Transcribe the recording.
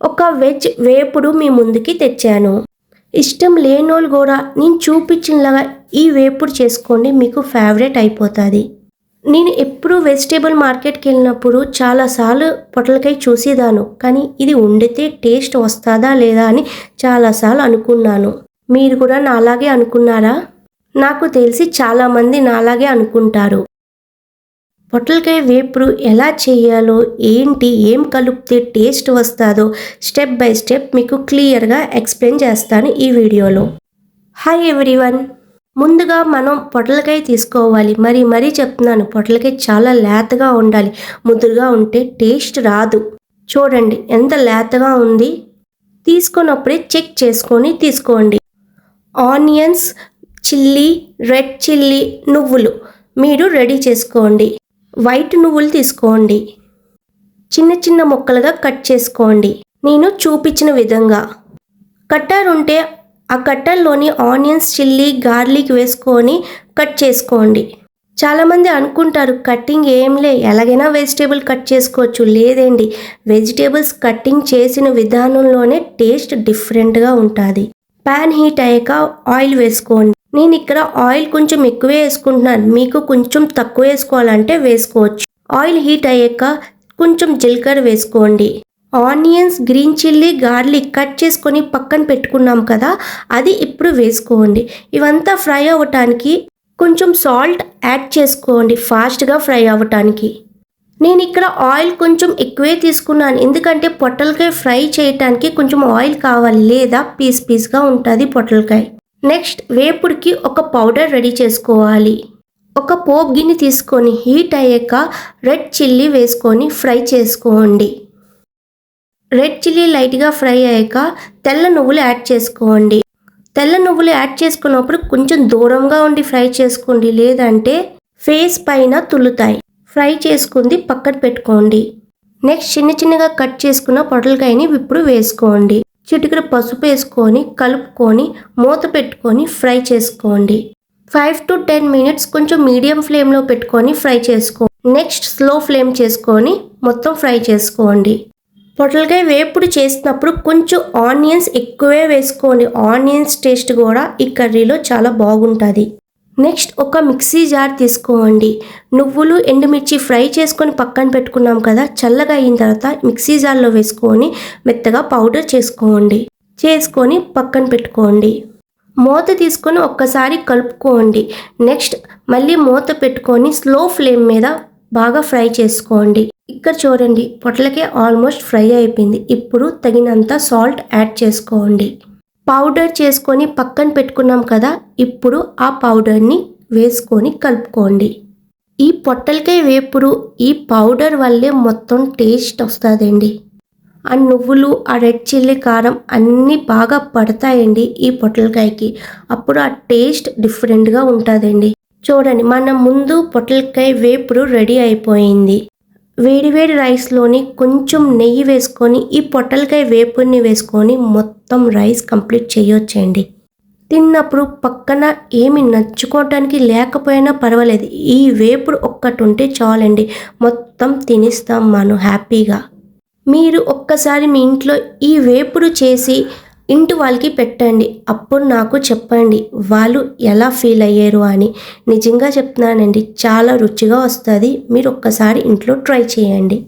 ఒక వెజ్ వేపుడు మీ ముందుకి తెచ్చాను. ఇష్టం లేనోళ్ళు కూడా నేను చూపించినలాగా ఈ వేపుడు చేసుకోండి, మీకు ఫేవరెట్ అయిపోతుంది. నేను ఎప్పుడు వెజిటేబుల్ మార్కెట్కి వెళ్ళినప్పుడు చాలాసార్లు పొట్లకాయ చూసేదాను, కానీ ఇది వండితే టేస్ట్ వస్తుందా లేదా అని చాలాసార్లు అనుకున్నాను. మీరు కూడా నాలాగే అనుకున్నారా? నాకు తెలిసి చాలామంది నాలాగే అనుకుంటారు. పొట్లకాయ వేపుడు ఎలా చేయాలో, ఏంటి, ఏం కలిపితే టేస్ట్ వస్తుందో స్టెప్ బై స్టెప్ మీకు క్లియర్గా ఎక్స్ప్లెయిన్ చేస్తాను ఈ వీడియోలో. Hi everyone. ముందుగా మనం పొట్లకాయ తీసుకోవాలి. మరీ చెప్తున్నాను, పొట్లకాయ చాలా లేతగా ఉండాలి. ముదురుగా ఉంటే టేస్ట్ రాదు. చూడండి ఎంత లేతగా ఉంది. తీసుకున్నప్పుడే చెక్ చేసుకొని తీసుకోండి. ఆనియన్స్, చిల్లీ, రెడ్ చిల్లీ, నువ్వులు మీరు రెడీ చేసుకోండి. వైట్ నువ్వులు తీసుకోండి. చిన్న చిన్న ముక్కలుగా కట్ చేసుకోండి. నేను చూపించిన విధంగా. కట్టర్ ఉంటే ఆ కట్టర్లోని ఆనియన్స్, చిల్లీ, గార్లిక్ వేసుకొని కట్ చేసుకోండి. చాలామంది అనుకుంటారు కట్టింగ్ ఏంలే, ఎలాగైనా వెజిటేబుల్ కట్ చేసుకోవచ్చు. లేదండి, వెజిటేబుల్స్ కట్టింగ్ చేసిన విధానంలోనే టేస్ట్ డిఫరెంట్గా ఉంటుంది. ప్యాన్ హీట్ అయ్యాక ఆయిల్ వేసుకోండి. నేను ఇక్కడ ఆయిల్ కొంచెం ఎక్కువే వేసుకుంటున్నాను, మీకు కొంచెం తక్కువ వేసుకోవాలంటే వేసుకోవచ్చు. ఆయిల్ హీట్ అయ్యాక కొంచెం జీలకర్ర వేసుకోండి. Onions, green chilli, garlic cut చేసుకొని పక్కన పెట్టుకున్నాం కదా, అది ఇప్పుడు వేసుకోండి. ఇవంతా ఫ్రై అవ్వటానికి కొంచెం సాల్ట్ యాడ్ చేసుకోండి, ఫాస్ట్గా ఫ్రై అవ్వటానికి. నేను ఇక్కడ ఆయిల్ కొంచెం ఎక్కువే తీసుకున్నాను, ఎందుకంటే పొట్లకాయ ఫ్రై చేయటానికి కొంచెం ఆయిల్ కావాలి, లేదా పీస్గా ఉంటుంది పొట్లకాయ. నెక్స్ట్ వేపుడికి ఒక పౌడర్ రెడీ చేసుకోవాలి. ఒక పోపు గిన్నె తీసుకొని హీట్ అయ్యాక రెడ్ చిల్లీ వేసుకొని ఫ్రై చేసుకోండి. రెడ్ చిల్లీ లైట్గా ఫ్రై అయ్యాక తెల్ల నువ్వులు యాడ్ చేసుకోండి. తెల్ల నువ్వులు యాడ్ చేసుకున్నప్పుడు కొంచెం దూరంగా ఉండి ఫ్రై చేసుకోండి, లేదంటే ఫేస్ పైన తుల్లుతాయి. ఫ్రై చేసుకుంది పక్కన పెట్టుకోండి. నెక్స్ట్ చిన్నగా కట్ చేసుకున్న పొట్లకాయని ఇప్పుడు వేసుకోండి. చిటికెడు పసుపు వేసుకొని కలుపుకొని మూత పెట్టుకొని ఫ్రై చేసుకోండి. 5 to 10 minutes కొంచెం మీడియం ఫ్లేమ్లో పెట్టుకొని ఫ్రై చేసుకోండి. నెక్స్ట్ స్లో ఫ్లేమ్ చేసుకొని మొత్తం ఫ్రై చేసుకోండి. పొట్లకాయ వేపుడు చేసినప్పుడు కొంచెం ఆనియన్స్ ఎక్కువే వేసుకోండి. ఆనియన్స్ టేస్ట్ కూడా ఈ కర్రీలో చాలా బాగుంటుంది. నెక్స్ట్ ఒక మిక్సీ జార్ తీసుకోండి. నువ్వులు, ఎండుమిర్చి ఫ్రై చేసుకొని పక్కన పెట్టుకున్నాం కదా, చల్లగా అయిన తర్వాత మిక్సీ జార్లో వేసుకొని మెత్తగా పౌడర్ చేసుకొని పక్కన పెట్టుకోండి. మూత తీసుకొని ఒక్కసారి కలుపుకోండి. నెక్స్ట్ మళ్ళీ మూత పెట్టుకొని స్లో ఫ్లేమ్ మీద బాగా ఫ్రై చేసుకోండి. ఇక్కడ చూడండి పొట్లకాయ ఆల్మోస్ట్ ఫ్రై అయిపోయింది. ఇప్పుడు తగినంత సాల్ట్ యాడ్ చేసుకోండి. పౌడర్ చేసుకొని పక్కన పెట్టుకున్నాం కదా, ఇప్పుడు ఆ పౌడర్ని వేసుకొని కలుపుకోండి. ఈ పొట్లకాయ వేపుడు ఈ పౌడర్ వల్లే మొత్తం టేస్ట్ వస్తుందండి. ఆ నువ్వులు, ఆ రెడ్ చిల్లీ, కారం అన్నీ బాగా పడతాయండి ఈ పొట్లకాయకి. అప్పుడు ఆ టేస్ట్ డిఫరెంట్గా ఉంటుందండి. చూడండి మన ముందు పొట్లకాయ వేపుడు రెడీ అయిపోయింది. వేడివేడి రైస్లోని కొంచెం నెయ్యి వేసుకొని ఈ పొట్లకాయ వేపుడిని వేసుకొని మొత్తం రైస్ కంప్లీట్ చేయొచ్చండి. తిన్నప్పుడు పక్కన ఏమి నచ్చుకోవటానికి లేకపోయినా పర్వాలేదు, ఈ వేపుడు ఒక్కటి ఉంటే చాలండి, మొత్తం తినేస్తాం మనం హ్యాపీగా. మీరు ఒక్కసారి మీ ఇంట్లో ఈ వేపుడు చేసి ఇంటి వాళ్ళకి పెట్టండి. అప్పుడు నాకు చెప్పండి వాళ్ళు ఎలా ఫీల్ అయ్యారు అని. నిజంగా చెప్తున్నానండి, చాలా రుచిగా వస్తుంది. మీరు ఒక్కసారి ఇంట్లో ట్రై చేయండి.